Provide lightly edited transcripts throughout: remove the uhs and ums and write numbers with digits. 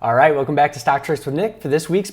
All right, welcome back to Stock Tricks with Nick for this week's,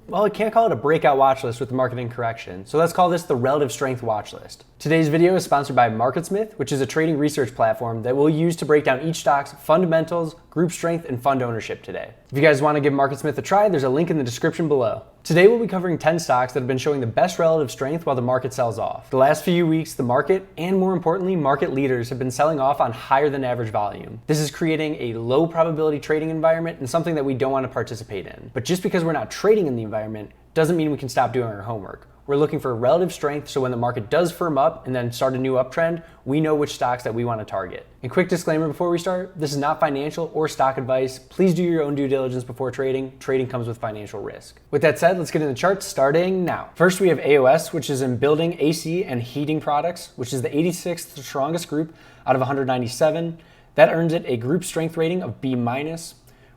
well, I can't call it a breakout watch list with the marketing correction. So let's call this the relative strength watch list. Today's video is sponsored by MarketSmith, which is a trading research platform that we'll use to break down each stock's fundamentals, group strength, and fund ownership today. If you guys want to give MarketSmith a try, there's a link in the description below. Today we'll be covering 10 stocks that have been showing the best relative strength while the market sells off. The last few weeks, the market, and more importantly, market leaders have been selling off on higher than average volume. This is creating a low probability trading environment and something that we don't want to participate in. But just because we're not trading in the environment doesn't mean we can stop doing our homework. We're looking for relative strength, so when the market does firm up and then start a new uptrend, we know which stocks that we want to target. And quick disclaimer before we start, this is not financial or stock advice. Please do your own due diligence before trading. Trading comes with financial risk. With that said, let's get into the charts starting now. First, we have AOS, which is in building, AC, and heating products, which is the 86th strongest group out of 197. That earns it a group strength rating of B-.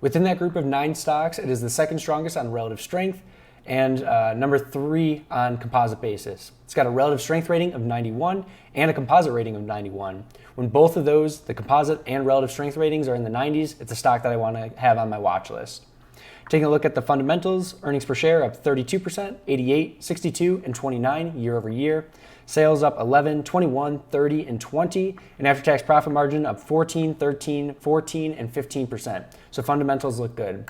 Within that group of 9 stocks, it is the second strongest on relative strength, and number 3 on composite basis. It's got a relative strength rating of 91 and a composite rating of 91. When both of those, the composite and relative strength ratings, are in the 90s, it's a stock that I want to have on my watch list. Taking a look at the fundamentals, earnings per share up 32%, 88, 62, and 29 year over year. Sales up 11, 21, 30, and 20, and after-tax profit margin up 14, 13, 14, and 15%. So fundamentals look good.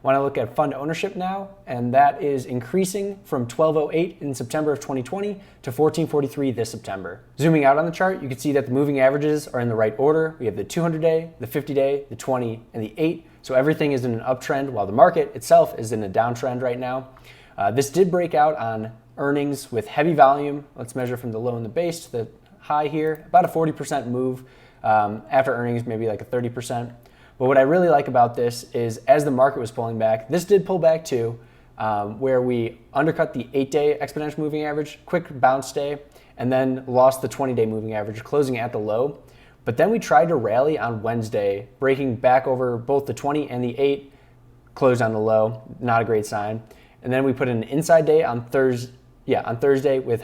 Want to look at fund ownership now, and that is increasing from 1208 in September of 2020 to 1443 this September. Zooming out on the chart, you can see that the moving averages are in the right order. We have the 200-day, the 50-day, the 20, and the 8. So everything is in an uptrend while the market itself is in a downtrend right now. This did break out on earnings with heavy volume. Let's measure from the low and the base to the high here. About a 40% move. After earnings, maybe like a 30%. But what I really like about this is as the market was pulling back, this did pull back too, where we undercut the 8-day exponential moving average, quick bounce day, and then lost the 20-day moving average, closing at the low. But then we tried to rally on Wednesday, breaking back over both the 20 and the 8, closed on the low, not a great sign. And then we put in an inside day on Thursday with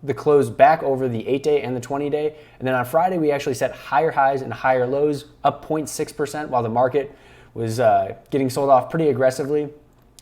the close back over the 8-day and the 20-day. And then on Friday, we actually set higher highs and higher lows, up 0.6%, while the market was getting sold off pretty aggressively. And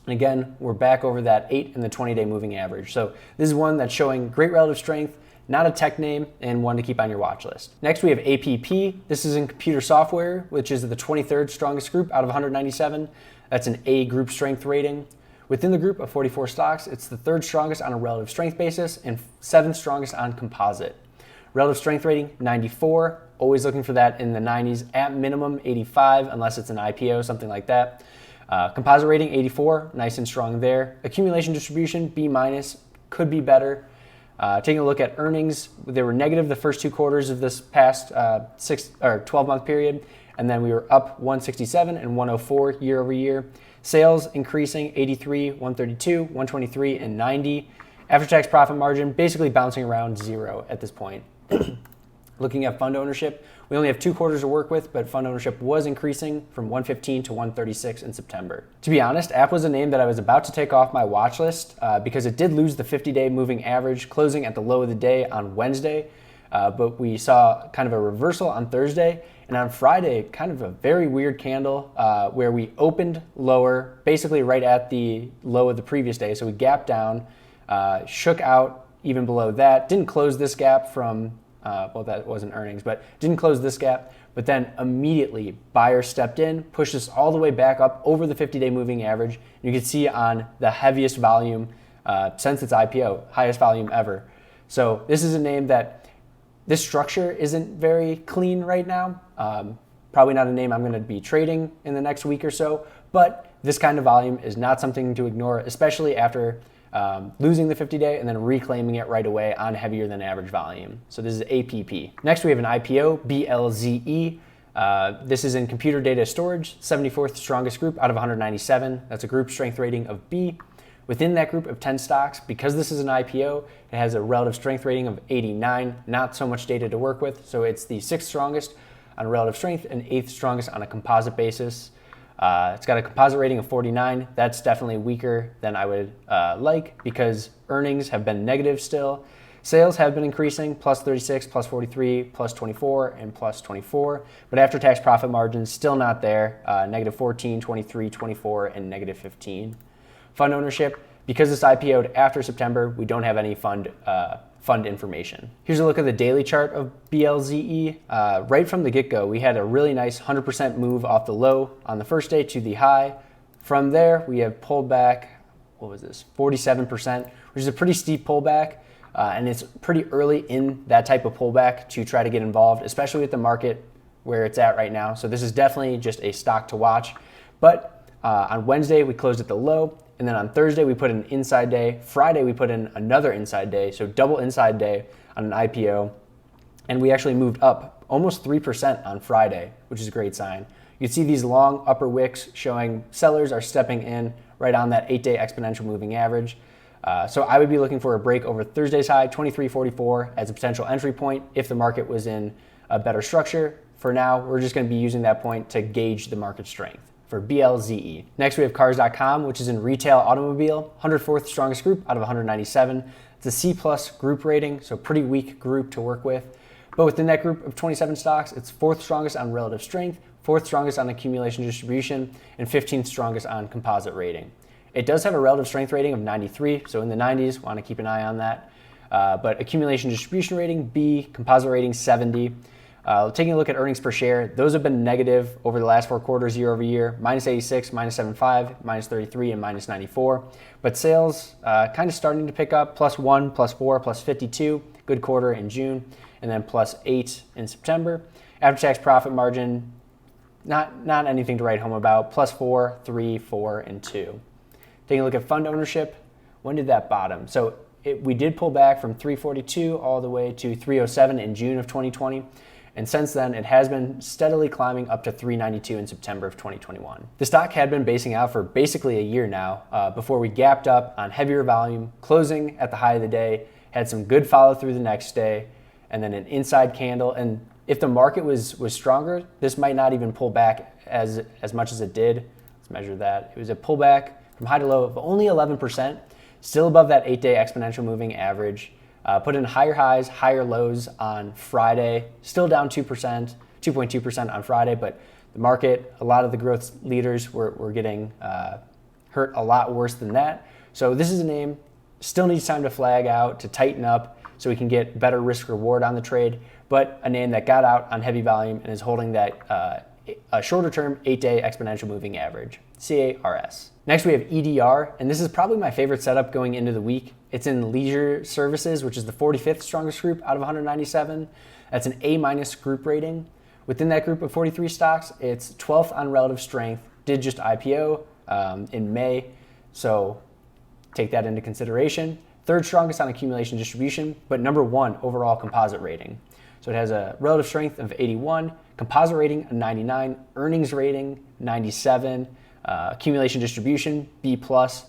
again, we're back over that 8 and the 20-day moving average. So this is one that's showing great relative strength, not a tech name, and one to keep on your watch list. Next, we have APP. This is in computer software, which is the 23rd strongest group out of 197. That's an A group strength rating. Within the group of 44 stocks, it's the 3rd strongest on a relative strength basis and 7th strongest on composite. Relative strength rating, 94. Always looking for that in the 90s, at minimum 85, unless it's an IPO, something like that. Composite rating, 84, nice and strong there. Accumulation distribution, B-, could be better. Taking a look at earnings, they were negative the first 2 quarters of this past 12-month period, and then we were up 167 and 104 year over year. Sales increasing 83, 132, 123, and 90. After-tax profit margin basically bouncing around 0 at this point. Looking at fund ownership, we only have 2 quarters to work with, but fund ownership was increasing from 115 to 136 in September. To be honest, App was a name that I was about to take off my watch list because it did lose the 50-day moving average, closing at the low of the day on Wednesday. But we saw kind of a reversal on Thursday, and on Friday, kind of a very weird candle where we opened lower, basically right at the low of the previous day. So we gapped down, shook out even below that, didn't close this gap from, well, that wasn't earnings, but didn't close this gap. But then immediately buyers stepped in, pushed us all the way back up over the 50-day moving average. And you can see on the heaviest volume since its IPO, highest volume ever. So this is a name that this structure isn't very clean right now. Probably not a name I'm going to be trading in the next week or so, but this kind of volume is not something to ignore, especially after losing the 50-day and then reclaiming it right away on heavier than average volume. So this is APP. Next, we have an IPO, BLZE. This is in computer data storage, 74th strongest group out of 197. That's a group strength rating of B. Within that group of 10 stocks, because this is an IPO, it has a relative strength rating of 89, not so much data to work with. So it's the 6th strongest on a relative strength and 8th strongest on a composite basis. It's got a composite rating of 49. That's definitely weaker than I would like because earnings have been negative still. Sales have been increasing, plus 36, plus 43, plus 24, and plus 24, but after-tax profit margins still not there, negative 14, 23, 24, and negative 15. Fund ownership, because this IPO'd after September, we don't have any fund information. Here's a look at the daily chart of BLZE. Right from the get-go, we had a really nice 100% move off the low on the first day to the high. From there, we have pulled back, 47%, which is a pretty steep pullback. And it's pretty early in that type of pullback to try to get involved, especially with the market where it's at right now. So this is definitely just a stock to watch. But on Wednesday, we closed at the low. And then on Thursday, we put in an inside day. Friday, we put in another inside day. So double inside day on an IPO. And we actually moved up almost 3% on Friday, which is a great sign. You can see these long upper wicks showing sellers are stepping in right on that 8-day exponential moving average. So I would be looking for a break over Thursday's high, 23.44, as a potential entry point if the market was in a better structure. For now, we're just going to be using that point to gauge the market strength for BLZE. Next, we have Cars.com, which is in retail automobile, 104th strongest group out of 197. It's a C+ group rating, so pretty weak group to work with. But within that group of 27 stocks, it's 4th strongest on relative strength, 4th strongest on accumulation distribution, and 15th strongest on composite rating. It does have a relative strength rating of 93, so in the 90s, want to keep an eye on that. But accumulation distribution rating, B, composite rating, 70. Taking a look at earnings per share, those have been negative over the last 4 quarters year over year, minus 86, minus 75, minus 33, and minus 94. But sales kind of starting to pick up, plus 1, plus 4, plus 52, good quarter in June, and then plus 8 in September. After-tax profit margin, not anything to write home about, plus 4, 3, 4, and 2. Taking a look at fund ownership, when did that bottom? So we did pull back from 342 all the way to 307 in June of 2020. And since then, it has been steadily climbing up to 392 in September of 2021. The stock had been basing out for basically a year now before we gapped up on heavier volume, closing at the high of the day, had some good follow through the next day, and then an inside candle. And if the market was stronger, this might not even pull back as much as it did. Let's measure that. It was a pullback from high to low of only 11%, still above that 8-day exponential moving average. Put in higher highs, higher lows on Friday, still down 2.2% on Friday, but the market, a lot of the growth leaders were getting hurt a lot worse than that. So this is a name, still needs time to flag out, to tighten up so we can get better risk reward on the trade, but a name that got out on heavy volume and is holding that a shorter term 8-day exponential moving average, CARS. Next, we have EDR, and this is probably my favorite setup going into the week. It's in leisure services, which is the 45th strongest group out of 197. That's an A- group rating. Within that group of 43 stocks, it's 12th on relative strength, did just IPO in May, so take that into consideration. 3rd strongest on accumulation distribution, but number 1 overall composite rating. So it has a relative strength of 81, composite rating of 99, earnings rating 97, accumulation distribution B+.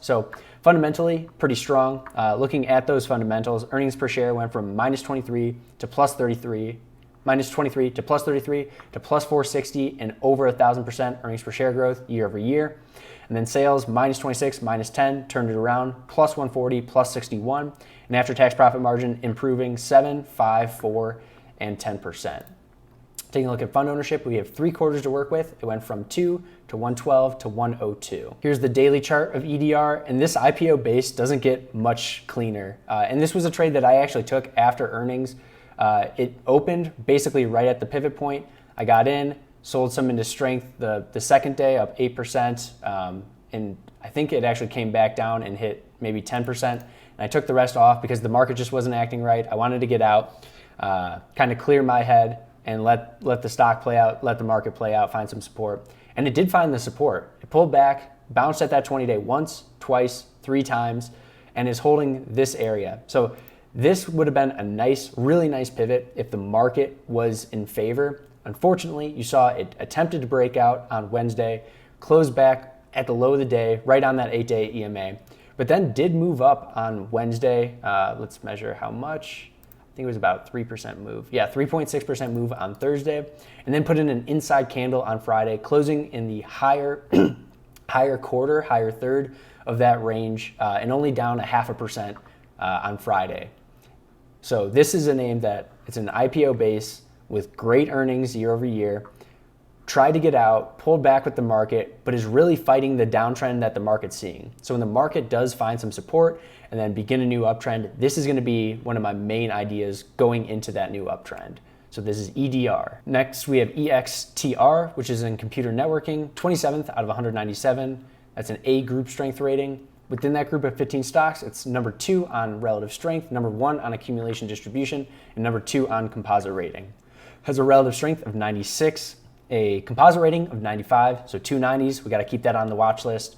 So fundamentally pretty strong. Looking at those fundamentals, earnings per share went from minus 23 to plus 33, minus 23 to plus 33 to plus 460, and over 1,000% earnings per share growth year over year. And then sales, minus 26, minus 10, turned it around, plus 140, plus 61, and after-tax profit margin improving 7, 5, 4, and 10%. Taking a look at fund ownership, we have 3 quarters to work with. It went from 2 to 112 to 102. Here's the daily chart of EDR, and this IPO base doesn't get much cleaner. And this was a trade that I actually took after earnings. It opened basically right at the pivot point. I got in, sold some into strength the second day, up 8%, and I think it actually came back down and hit maybe 10%. And I took the rest off because the market just wasn't acting right. I wanted to get out, kind of clear my head, and let the stock play out, let the market play out, find some support. And it did find the support. It pulled back, bounced at that 20-day once, twice, 3 times, and is holding this area. So this would have been a nice, really nice pivot if the market was in favor. Unfortunately, you saw it attempted to break out on Wednesday, closed back at the low of the day, right on that 8-day EMA, but then did move up on Wednesday. Let's measure how much. I think it was about 3% move. Yeah, 3.6% move on Thursday, and then put in an inside candle on Friday, closing in the higher quarter, higher third of that range, and only down 0.5% on Friday. So this is a name that it's an IPO base with great earnings year over year, tried to get out, pulled back with the market, but is really fighting the downtrend that the market's seeing. So when the market does find some support and then begin a new uptrend, this is going to be one of my main ideas going into that new uptrend. So this is EDR. Next, we have EXTR, which is in computer networking, 27th out of 197. That's an A group strength rating. Within that group of 15 stocks, it's number 2 on relative strength, number 1 on accumulation distribution, and number 2 on composite rating. Has a relative strength of 96, a composite rating of 95, so 2 90s. We got to keep that on the watch list.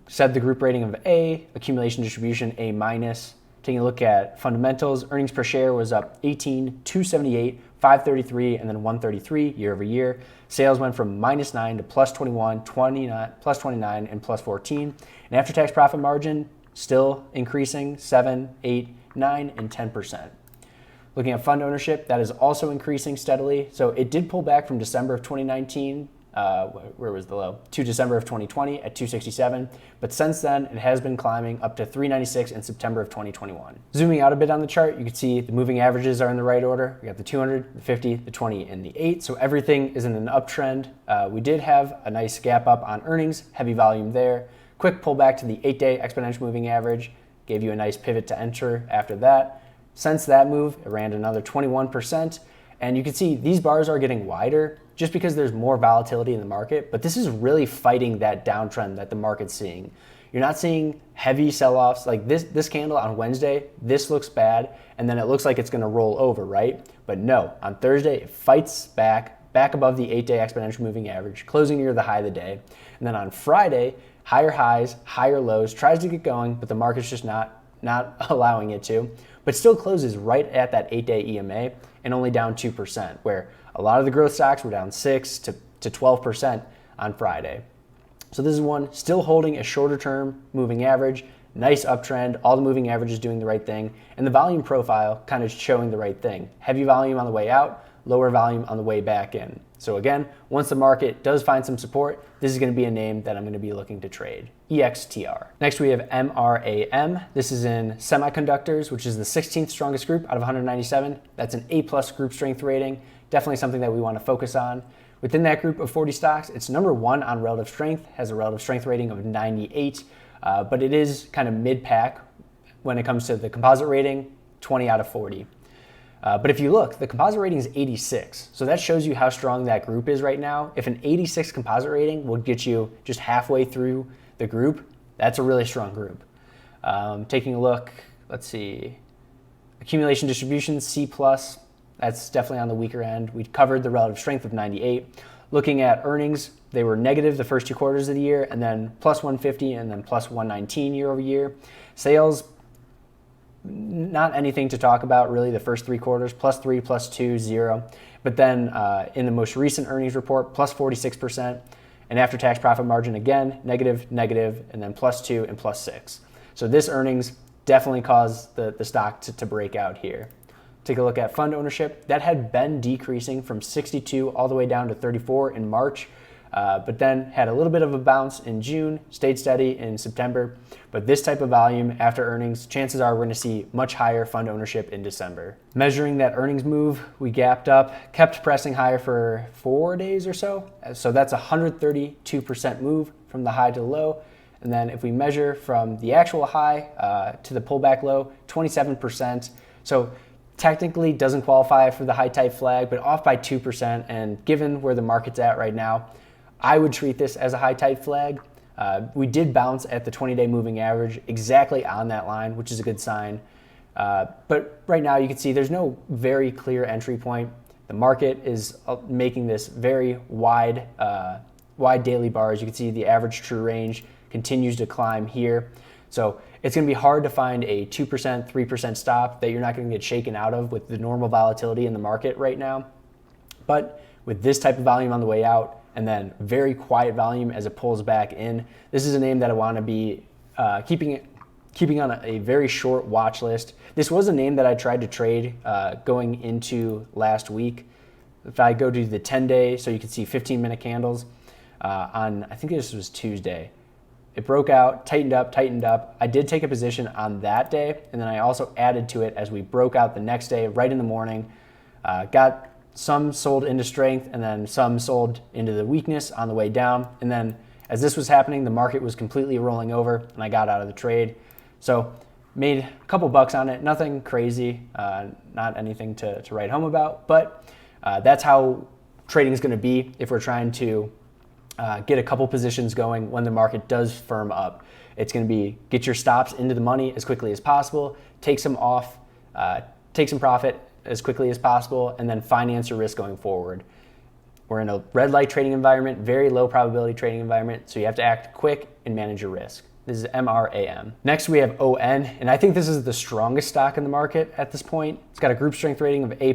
Set the group rating of A, accumulation distribution A minus. Taking a look at fundamentals, earnings per share was up 18, 278, 533, and then 133 year over year. Sales went from -9 to +21, 29, +29, and +14. And after-tax profit margin still increasing 7, 8, 9, and 10%. Looking at fund ownership, that is also increasing steadily. So it did pull back from December of 2019, where was the low, to December of 2020 at 267. But since then, it has been climbing up to 396 in September of 2021. Zooming out a bit on the chart, you can see the moving averages are in the right order. We got the 200, the 50, the 20, and the 8. So everything is in an uptrend. We did have a nice gap up on earnings, heavy volume there. Quick pullback to the 8-day exponential moving average, gave you a nice pivot to enter after that. Since that move, it ran another 21%. And you can see these bars are getting wider just because there's more volatility in the market, but this is really fighting that downtrend that the market's seeing. You're not seeing heavy sell-offs like this candle on Wednesday. This looks bad, and then it looks like it's gonna roll over, right? But no, on Thursday, it fights back above the 8-day exponential moving average, closing near the high of the day. And then on Friday, higher highs, higher lows, tries to get going, but the market's just not allowing it to, but still closes right at that 8-day EMA and only down 2%, where a lot of the growth stocks were down 6 to 12% on Friday. So this is one still holding a shorter term moving average, nice uptrend, all the moving averages doing the right thing, and the volume profile kind of showing the right thing. Heavy volume on the way out, lower volume on the way back in. So again, once the market does find some support, this is going to be a name that I'm going to be looking to trade. EXTR. Next we have MRAM. This is in semiconductors, which is the 16th strongest group out of 197. That's an A+ group strength rating. Definitely something that we want to focus on. Within that group of 40 stocks, it's number 1 on relative strength, has a relative strength rating of 98, but it is kind of mid-pack when it comes to the composite rating, 20 out of 40. But if you look, the composite rating is 86. So that shows you how strong that group is right now. If an 86 composite rating will get you just halfway through the group, that's a really strong group. Taking a look, let's see, accumulation distribution, C+, that's definitely on the weaker end. We covered the relative strength of 98. Looking at earnings, they were negative the first 2 quarters of the year, and then plus 150 and then plus 119 year over year. Sales, not anything to talk about really the first 3 quarters, plus 3, plus 2, 0. But then in the most recent earnings report, plus 46%. And after-tax profit margin, again, negative, and then plus 2 and plus 6. So this earnings definitely caused the stock to break out here. Take a look at fund ownership. That had been decreasing from 62 all the way down to 34 in March, but then had a little bit of a bounce in June, stayed steady in September. But this type of volume after earnings, chances are we're going to see much higher fund ownership in December. Measuring that earnings move, we gapped up, kept pressing higher for 4 days or so. So that's a 132% move from the high to the low. And then if we measure from the actual high to the pullback low, 27%. So technically doesn't qualify for the high type flag, but off by 2%. And given where the market's at right now, I would treat this as a high type flag. We did bounce at the 20-day moving average exactly on that line, which is a good sign. But right now you can see there's no very clear entry point. The market is making this very wide daily bars. You can see the average true range continues to climb here. So it's going to be hard to find a 2%, 3% stop that you're not going to get shaken out of with the normal volatility in the market right now. But with this type of volume on the way out and then very quiet volume as it pulls back in, this is a name that I want to be keeping on a very short watch list. This was a name that I tried to trade going into last week. If I go to the 10-day, so you can see 15-minute candles on, I think this was Tuesday. It broke out, tightened up. I did take a position on that day, and then I also added to it as we broke out the next day, right in the morning. Got some sold into strength, and then some sold into the weakness on the way down. And then as this was happening, the market was completely rolling over, and I got out of the trade. So made a couple bucks on it, nothing crazy, not anything to write home about, but that's how trading is going to be if we're trying to get a couple positions going when the market does firm up. It's going to be get your stops into the money as quickly as possible, take some off, take some profit as quickly as possible, and then finance your risk going forward. We're in a red light trading environment, very low probability trading environment, so you have to act quick and manage your risk. This is MRAM. Next, we have ON, and I think this is the strongest stock in the market at this point. It's got a group strength rating of A+,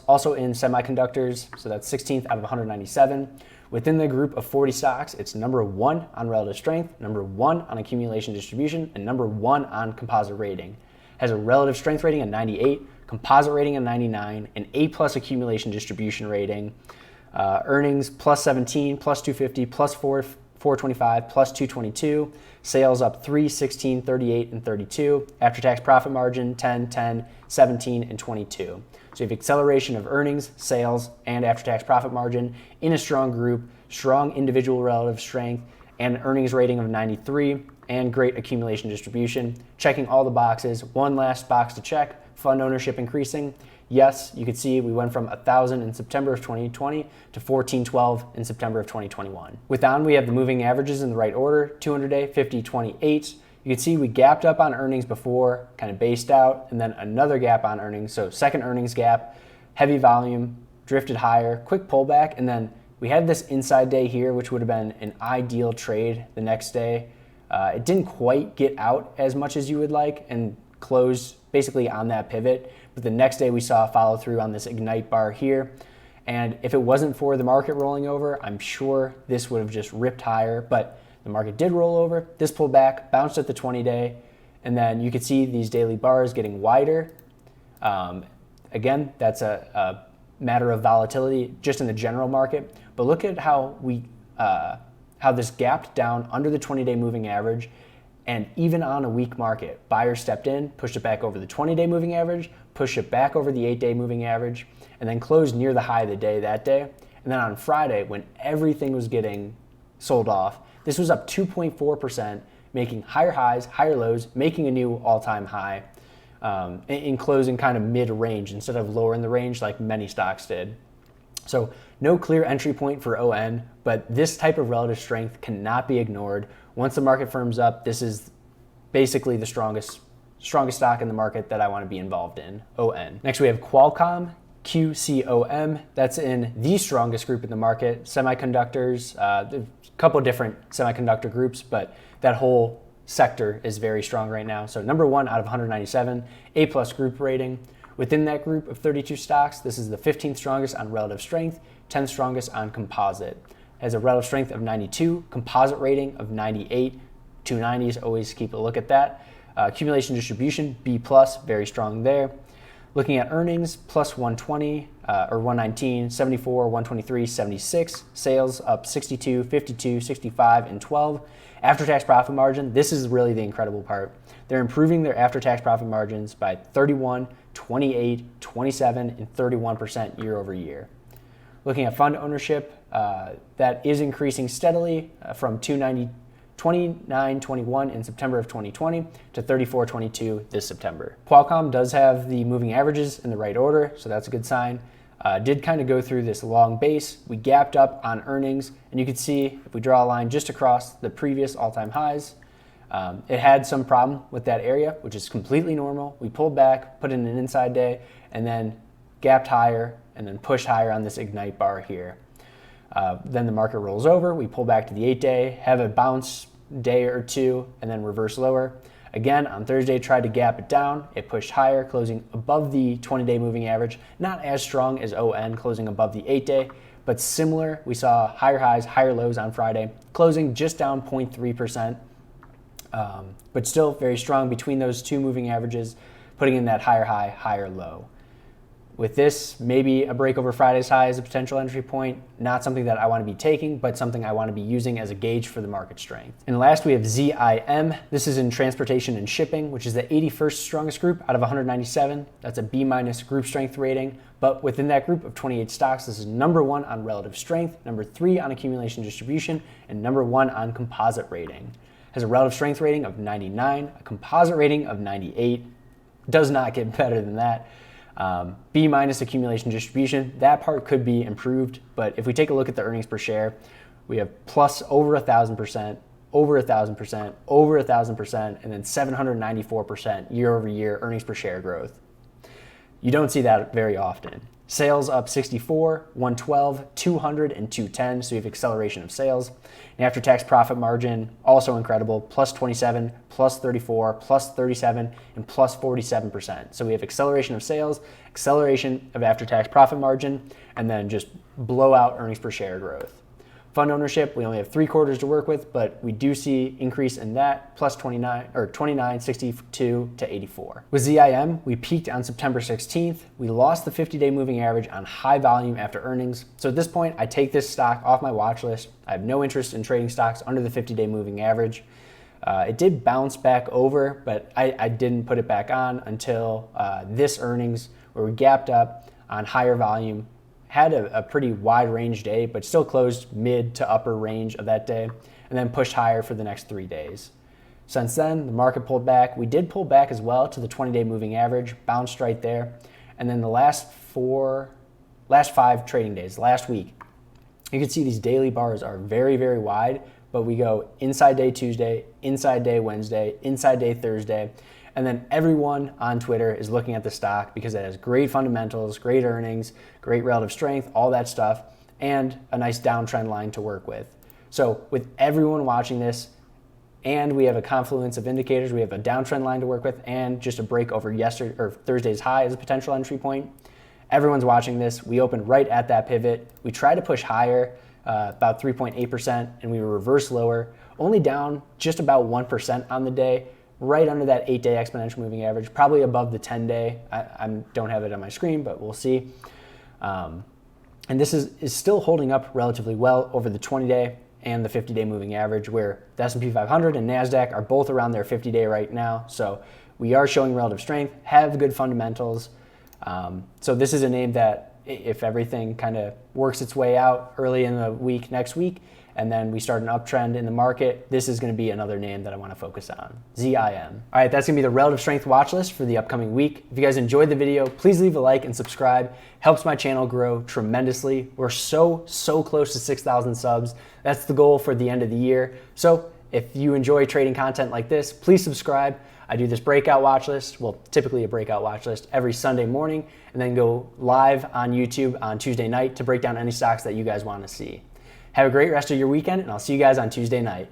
also in semiconductors, so that's 16th out of 197. Within the group of 40 stocks, it's number 1 on relative strength, number 1 on accumulation distribution, and number 1 on composite rating. Has a relative strength rating of 98, composite rating of 99, an A+ accumulation distribution rating, earnings plus 17, plus 250, plus 425, plus 222, sales up 3, 16, 38, and 32, after-tax profit margin 10, 10, 17, and 22. So you have acceleration of earnings, sales, and after-tax profit margin in a strong group, strong individual relative strength, and an earnings rating of 93, and great accumulation distribution. Checking all the boxes. One last box to check, fund ownership increasing. Yes, you can see we went from 1,000 in September of 2020 to 1,412 in September of 2021. With ON, we have the moving averages in the right order, 200-day, 50, 28. You can see we gapped up on earnings before, kind of based out, and then another gap on earnings. So second earnings gap, heavy volume, drifted higher, quick pullback, and then we had this inside day here, which would have been an ideal trade the next day. It didn't quite get out as much as you would like and closed basically on that pivot. But the next day we saw a follow through on this ignite bar here. And if it wasn't for the market rolling over, I'm sure this would have just ripped higher. But the market did roll over. This pulled back, bounced at the 20-day. And then you could see these daily bars getting wider. Again, that's a matter of volatility just in the general market. But look at how this gapped down under the 20-day moving average, and even on a weak market, buyers stepped in, pushed it back over the 20-day moving average, pushed it back over the 8-day moving average, and then closed near the high of the day that day. And then on Friday, when everything was getting sold off, this was up 2.4%, making higher highs, higher lows, making a new all-time high, in closing kind of mid-range instead of lower in the range like many stocks did. So no clear entry point for ON, but this type of relative strength cannot be ignored. Once the market firms up, this is basically the strongest stock in the market that I want to be involved in, ON. Next we have Qualcomm, QCOM. That's in the strongest group in the market, semiconductors, a couple different semiconductor groups, but that whole sector is very strong right now. So number 1 out of 197, A+ group rating. Within that group of 32 stocks, this is the 15th strongest on relative strength, 10th strongest on composite. It has a relative strength of 92, composite rating of 98, 290s, always keep a look at that. Accumulation distribution, B+, very strong there. Looking at earnings, plus 120, or 119, 74, 123, 76. Sales up 62, 52, 65, and 12. After-tax profit margin, this is really the incredible part. They're improving their after-tax profit margins by 31, 28, 27, and 31% year over year. Looking at fund ownership, that is increasing steadily from 29.21 in September of 2020 to 34.22 this September. Qualcomm does have the moving averages in the right order, so that's a good sign. Did kind of go through this long base. We gapped up on earnings, and you can see if we draw a line just across the previous all-time highs, it had some problem with that area, which is completely normal. We pulled back, put in an inside day, and then gapped higher, and then pushed higher on this ignite bar here. Then the market rolls over, we pull back to the 8-day, have a bounce day or two, and then reverse lower. Again, on Thursday, tried to gap it down. It pushed higher, closing above the 20-day moving average. Not as strong as ON, closing above the 8-day, but similar. We saw higher highs, higher lows on Friday, closing just down 0.3%, but still very strong between those two moving averages, putting in that higher high, higher low. With this, maybe a break over Friday's high as a potential entry point, not something that I want to be taking, but something I want to be using as a gauge for the market strength. And last, we have ZIM. This is in transportation and shipping, which is the 81st strongest group out of 197. That's a B- group strength rating. But within that group of 28 stocks, this is number 1 on relative strength, number 3 on accumulation distribution, and number 1 on composite rating. Has a relative strength rating of 99, a composite rating of 98. Does not get better than that. B- accumulation distribution, that part could be improved, but if we take a look at the earnings per share, we have plus over 1,000%, over 1,000%, over 1,000%, and then 794% year over year earnings per share growth. You don't see that very often. Sales up 64, 112, 200, and 210, so we have acceleration of sales. And after-tax profit margin, also incredible, plus 27, plus 34, plus 37, and plus 47%. So we have acceleration of sales, acceleration of after-tax profit margin, and then just blowout earnings per share growth. Fund ownership, we only have 3 quarters to work with, but we do see increase in that, plus 29, 62 to 84. With ZIM, we peaked on September 16th. We lost the 50-day moving average on high volume after earnings. So at this point, I take this stock off my watch list. I have no interest in trading stocks under the 50-day moving average. It did bounce back over, but I didn't put it back on until this earnings, where we gapped up on higher volume, had a pretty wide range day, but still closed mid to upper range of that day, and then pushed higher for the next 3 days. Since then, the market pulled back. We did pull back as well to the 20-day moving average, bounced right there. And then the last 5 trading days, last week, you can see these daily bars are very, very wide, but we go inside day Tuesday, inside day Wednesday, inside day Thursday, and then everyone on Twitter is looking at the stock because it has great fundamentals, great earnings, great relative strength, all that stuff, and a nice downtrend line to work with. So with everyone watching this, and we have a confluence of indicators, we have a downtrend line to work with, and just a break over yesterday or Thursday's high as a potential entry point. Everyone's watching this. We opened right at that pivot. We tried to push higher, about 3.8%, and we were reversed lower, only down just about 1% on the day, right under that 8-day exponential moving average, probably above the 10-day. I don't have it on my screen, but we'll see. And this is still holding up relatively well over the 20-day and the 50-day moving average, where the S&P 500 and NASDAQ are both around their 50-day right now. So we are showing relative strength, have good fundamentals. So this is a name that, if everything kind of works its way out early in the week, next week, and then we start an uptrend in the market, this is going to be another name that I want to focus on, ZIM. All right, that's going to be the relative strength watch list for the upcoming week. If you guys enjoyed the video, please leave a like and subscribe. Helps my channel grow tremendously. We're so close to 6,000 subs. That's the goal for the end of the year. So if you enjoy trading content like this, please subscribe. I do this breakout watch list, well, typically a breakout watch list every Sunday morning, and then go live on YouTube on Tuesday night to break down any stocks that you guys want to see. Have a great rest of your weekend, and I'll see you guys on Tuesday night.